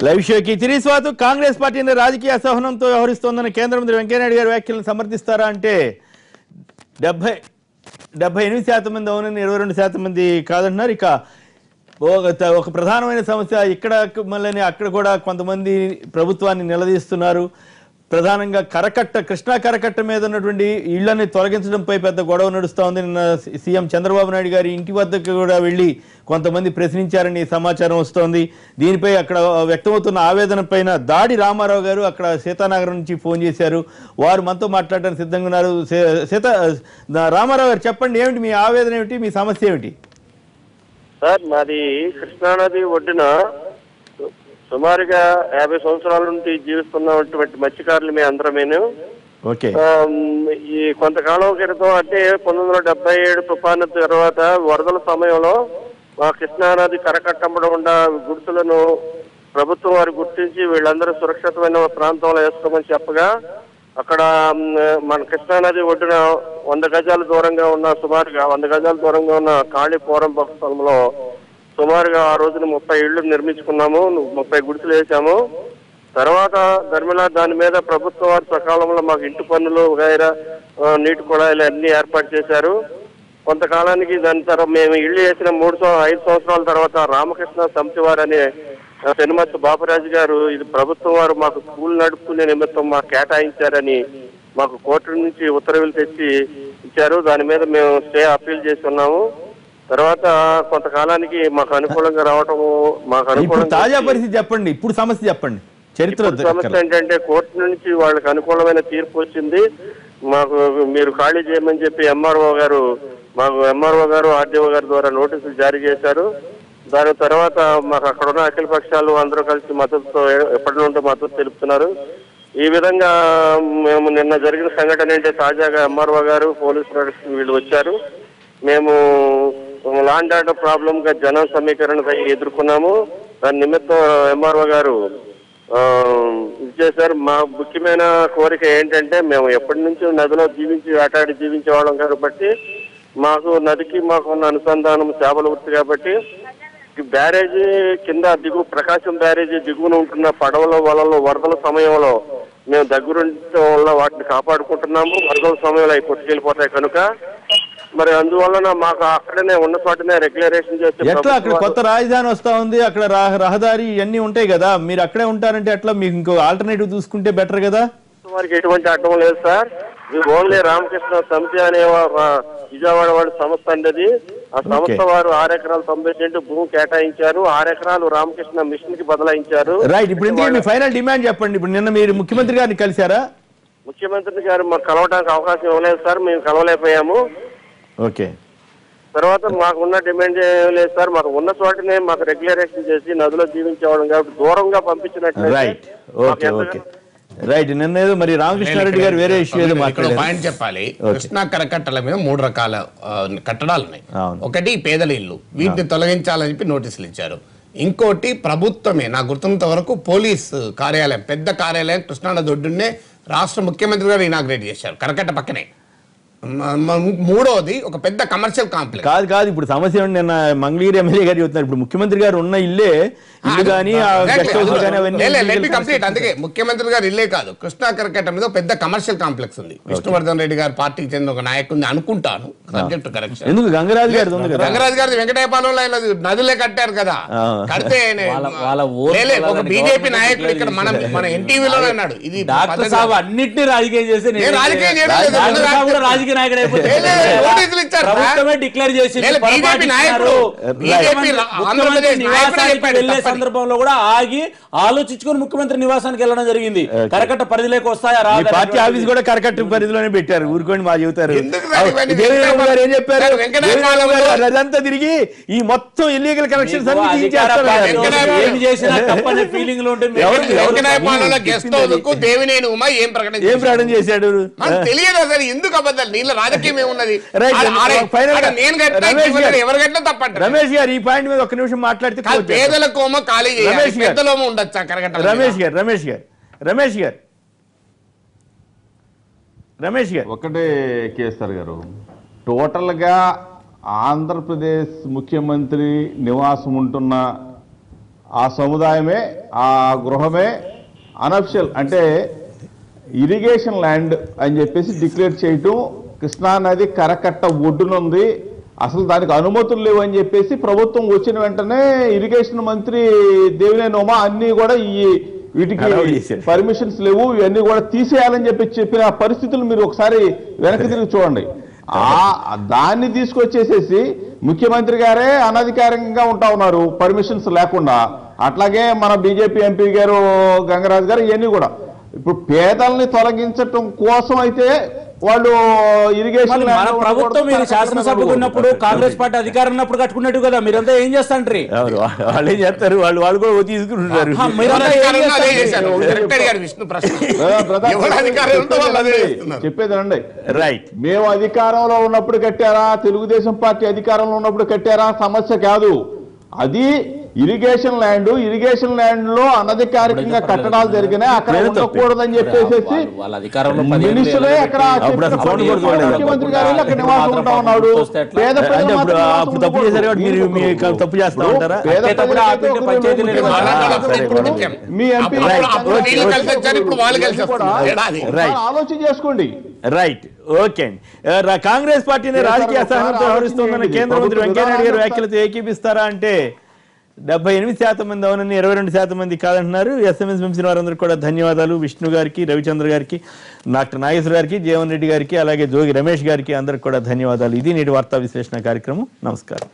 Live షోకి తిరిగి స్వాగతం. కాంగ్రెస్ పార్టీని రాజకీయ అసహనంతో వ్యవహరిస్తోందని కేంద్ర మంత్రి వెంకయ్యనాయుడు గారి వ్యాఖ్యలను సమర్థిస్తారా అంటే 78% మంది అవునని 22% మంది కాదంటున్నారు. ఇక ఒక ప్రధానమైన సమస్య ఇక్కడ మళ్ళీ అక్కడ కూడా కొంతమంది ప్రభుత్వాన్ని నిలదీస్తున్నారు. ప్రధానంగా కృష్ణా కరకట్ట మీద ఉన్నటువంటి ఇళ్లని తొలగించడంపై పెద్ద గొడవ నడుస్తూ ఉంది. నిన్న సీఎం చంద్రబాబు నాయుడు గారి ఇంటి వద్దకు కూడా వెళ్ళి కొంతమంది ప్రశ్నించారని సమాచారం వస్తోంది. దీనిపై అక్కడ వ్యక్తమవుతున్న ఆవేదన పైన దాడి రామారావు గారు అక్కడ సీతానగరం నుంచి ఫోన్ చేశారు. వారు మనతో మాట్లాడడానికి సిద్ధంగా ఉన్నారు. రామారావు గారు చెప్పండి, ఏమిటి మీ ఆవేదన, ఏమిటి మీ సమస్య ఏమిటి? సార్, మాది కృష్ణానది ఒడ్డున సుమారుగా 50 సంవత్సరాల నుండి జీవిస్తున్నటువంటి మత్స్యకారులు మేము అందరమేను. ఈ కొంతకాలం క్రితం అంటే 1977 తుఫాను తర్వాత వరదల సమయంలో మా కృష్ణానది కరకట్టంబడి ఉన్న గుర్తులను ప్రభుత్వం వారు గుర్తించి వీళ్ళందరూ సురక్షితమైన ప్రాంతంలో వేసుకోమని చెప్పగా అక్కడ మన కృష్ణానది ఒడ్డున 100 గజాల దూరంగా ఉన్న సుమారుగా 100 గజాల దూరంగా ఉన్న ఖాళీ పూరం స్థలంలో సుమారుగా ఆ రోజున 30 ఇళ్లు నిర్మించుకున్నాము, 30 గుడిసెలు వేసాము. తర్వాత ధర్మిలా దాని మీద ప్రభుత్వం వారు సకాలంలో మాకు ఇంటి పన్నులు గైరా నీటి కుళాయిలు అన్ని ఏర్పాటు చేశారు. కొంతకాలానికి దాని తర్వాత మేము ఇళ్లు వేసిన 5 సంవత్సరాల తర్వాత రామకృష్ణ సమితి వారు అనే పెనుమత్తి బాపురాజు గారు ఇది ప్రభుత్వం వారు మాకు స్కూల్ నడుపుకునే నిమిత్తం మాకు కేటాయించారని మాకు కోర్టు నుంచి ఉత్తర్వులు తెచ్చి ఇచ్చారు. దాని మీద మేము స్టే అప్పీల్ చేసి ఉన్నాము. తర్వాత కొంతకాలానికి మాకు అనుకూలంగా రావటము మాకు అనుకూలంగా తాజా పరిస్థితి చెప్పండి, ఇప్పుడు సమస్య చెప్పండి. సమస్య ఏంటంటే కోర్టు నుంచి వాళ్ళకి అనుకూలమైన తీర్పు వచ్చింది. మాకు మీరు ఖాళీ చేయమని చెప్పి ఎంఆర్ఓ గారు ఆర్డీఓ గారి ద్వారా నోటీసులు జారీ చేశారు. దాని తర్వాత మాకు అక్కడున్న అఖిల పక్షాలు అందరూ కలిసి మద్దతుతో ఎప్పటి నుండి మద్దతు తెలుపుతున్నారు. ఈ విధంగా మేము నిన్న జరిగిన సంఘటన ఏంటంటే తాజాగా ఎంఆర్ఓ గారు పోలీసు వీళ్ళు వచ్చారు. మేము ల్యాండ్ ఆర్డర్ ప్రాబ్లం గా జన సమీకరణ ఎదుర్కొన్నాము. దాని నిమిత్తం ఎంఆర్ఓ గారు చేశారు. మా ముఖ్యమైన కోరిక ఏంటంటే మేము ఎప్పటి నుంచి నదిలో వేటాడి జీవించే వాళ్ళం కాబట్టి మాకు నదికి మాకున్న అనుసంధానం చేపల వృత్తి కాబట్టి బ్యారేజీ కింద ప్రకాశం బ్యారేజీ దిగువన ఉంటున్న పడవల వలలో వరదల సమయంలో మేము దగ్గరుండటం వల్ల వాటిని కాపాడుకుంటున్నాము. వరదల సమయంలో అవి కొట్టుకెళ్ళిపోతాయి కనుక మరి అందువలన మాకు అక్కడనే ఉన్న చోటనే రెగ్యులరేషన్ చేస్తే ఎట్లా అక్కడ కొత్త రాజధాని వస్తా ఉంది, అక్కడ రహదారి ఇవన్నీ ఉంటాయి కదా, మీరు అక్కడే ఉంటారంటే అట్లా మీకు ఇంకో ఆల్టర్నేటివ్ చూసుకుంటే బెటర్ కదా. వారికి ఎటువంటి అడ్డం లేదు సార్. ఓన్లీ రామకృష్ణ సమితి అనే విజయవాడ వాడి సంస్థ అండి. ఆ సంస్థ వారు 6 ఎకరాలు 90 సెంటు భూమి కేటాయించారు. 6 ఎకరాలు రామకృష్ణ మిషన్ కి బదలాయించారు. రైట్, ఇప్పుడు ఇంతకీ మీ ఫైనల్ డిమాండ్ చెప్పండి. ఇప్పుడు నిన్న మీరు ముఖ్యమంత్రి గారిని కలిశారా? ముఖ్యమంత్రి గారు మాకు కలవడానికి అవకాశం ఇవ్వలేదు సార్, మేము కలవలేకపోయాము. ఓకే, తర్వాత మాకు ఉన్న డిమాండ్ ఏం లేదు సార్. మాకు ఉన్న చోటనే మాకు రెగ్యులరేషన్ చేసి నదిలో జీవించేవాళ్ళం కాబట్టి దూరంగా పంపించినట్టు. Right, okay okay right. నిన్న మరి రామకృష్ణారెడ్డి గారు వేరే ఇష్యూ ఏదో పాయింట్ చెప్పాలి. కృష్ణా కరకట్టల మీద 3 రకాల కట్టడాలు ఉన్నాయి. ఒకటి పేదల ఇల్లు, వీటిని తొలగించాలని చెప్పి నోటీసులు ఇచ్చారు. ఇంకోటి ప్రభుత్వమే నాకు గుర్తున్నంత వరకు పోలీస్ కార్యాలయం, పెద్ద కార్యాలయం కృష్ణానది ఒడ్డునే రాష్ట్ర ముఖ్యమంత్రి గారు ఇనాగ్రేట్ చేశారు కరకట్ట పక్కనే. మూడోది ఒక పెద్ద కమర్షియల్ కాంప్లెక్స్. కాదు ఇప్పుడు సమస్య నిన్న మంగళగిరి ఎమ్మెల్యే గారు చెప్తున్నారు, ఇప్పుడు ముఖ్యమంత్రి గారు ఉన్న ఇల్లే అందుకే ముఖ్యమంత్రి గారు ఇల్లే కాదు, కృష్ణా కరకట్ట మీద పెద్ద కమర్షియల్ కాంప్లెక్స్ ఉంది. విష్ణువర్ధన్ రెడ్డి గారు పార్టీకి చెందిన ఒక నాయకుడిని అనుకుంటాను. Subject correction. ఎందుకు గంగరాజు గారి వెంకటేపాలెంలో నదులే కట్టారు కదా, కడితే ఒక బీజేపీ నాయకుడు ఇక్కడ మన ఎన్టీవీలో అన్నాడు ఇది అన్నింటినీ రాజకీయం చేసి రాజకీయ నాయకుడు డిక్లేర్ చేసి వెళ్లే సందర్భంలో కూడా ఆగి ఆలోచించుకొని ముఖ్యమంత్రి నివాసానికి వెళ్ళడం జరిగింది. కరకట్ట పరిధిలోకి వస్తాయా పార్టీ ఆఫీస్ కూడా కరకట్ట పరిధిలోనే పెట్టారు. ఊరుకోండి మా చెబుతారు. ఏం చెప్పారు? అదంతా తిరిగి ఈ మొత్తం ఇల్లీగల్ కనెక్షన్స్ ఏం చేసినా తప్పనే ఫీలింగ్ లో ఉంటే ఏం ప్రకటన చేశాడు తెలియదు అసలు. ఎందుకు అబద్ధాలు? నీళ్ళ రాజకీయం ఏమున్నది? రమేష్ గారు ఈ పాయింట్ మీద 1 నిమిషం మాట్లాడితే పేదలకోమో ఖాళీ చేయాలి, పెద్దలోమో ఉండొచ్చా కరకట్ట? రమేష్ గారు ఒకటే కేసీఆర్ గారు, టోటల్గా ఆంధ్రప్రదేశ్ ముఖ్యమంత్రి నివాసం ఉంటున్న ఆ సముదాయమే, ఆ గృహమే అనఫిషియల్ అంటే ఇరిగేషన్ ల్యాండ్ అని చెప్పేసి డిక్లేర్ చేయటం, కృష్ణానది కరకట్ట ఒడ్డునుంది, అసలు దానికి అనుమతులు లేవు అని చెప్పేసి ప్రభుత్వం వచ్చిన వెంటనే ఇరిగేషన్ మంత్రి దేవినేని ఉమా అన్ని కూడా వీటికి పర్మిషన్స్ లేవు, ఇవన్నీ కూడా తీసేయాలని చెప్పిన పరిస్థితులు మీరు ఒకసారి వెనక్కి తిరిగి చూడండి. దాన్ని తీసుకొచ్చేసేసి ముఖ్యమంత్రి గారే అనధికారికంగా ఉంటా ఉన్నారు పర్మిషన్స్ లేకుండా. అట్లాగే మన బీజేపీ ఎంపీ గారు గంగరాజు గారు ఇవన్నీ కూడా ఇప్పుడు పేదల్ని తొలగించటం కోసం అయితే వాళ్ళు ఇరిగేషన్ ప్రభుత్వం మీరు శాసనసభకు ఉన్నప్పుడు కాంగ్రెస్ పార్టీ అధికారం ఉన్నప్పుడు కట్టుకున్నట్టు కదా, మీరంతా ఏం చేస్తాండ్రి? వాళ్ళు ఏం చేస్తారు, వాళ్ళు కూడా తీసుకుంటున్నారు. చెప్పేది రండి, రైట్. మేము అధికారంలో ఉన్నప్పుడు కట్టారా, తెలుగుదేశం పార్టీ అధికారంలో ఉన్నప్పుడు కట్టారా సమస్య కాదు. అది ఇరిగేషన్ ల్యాండ్, ఇరిగేషన్ ల్యాండ్ లో అనధికారికంగా కట్టడాలు జరిగినాయి, అక్కడ ఉండకూడదని చెప్పేసి మినిస్టరే అక్కడ ముఖ్యమంత్రి గారు అక్కడ నివాసం ఉంటా ఉన్నాడు. పేద మీ ఎంపీ ఆలోచన చేసుకోండి. రైట్, ఓకే అండి. కాంగ్రెస్ పార్టీని రాజకీయ అసహనంతో వ్యవహరిస్తోందని కేంద్ర మంత్రి వెంకయ్యనాయుడు గారు వ్యాఖ్యలతో ఏకీపిస్తారా అంటే 78% మంది అవునని, 22% మంది కాదంటున్నారు. SMS పంపిన వారందరూ కూడా ధన్యవాదాలు. విష్ణు గారికి, రవిచంద్ర గారికి, డాక్టర్ నాగేశ్వర గారికి, జీవన్ రెడ్డి గారికి, అలాగే జోగి రమేష్ గారికి అందరికి కూడా ధన్యవాదాలు. ఇది నేటి వార్తా విశ్లేషణ కార్యక్రమం. నమస్కారం.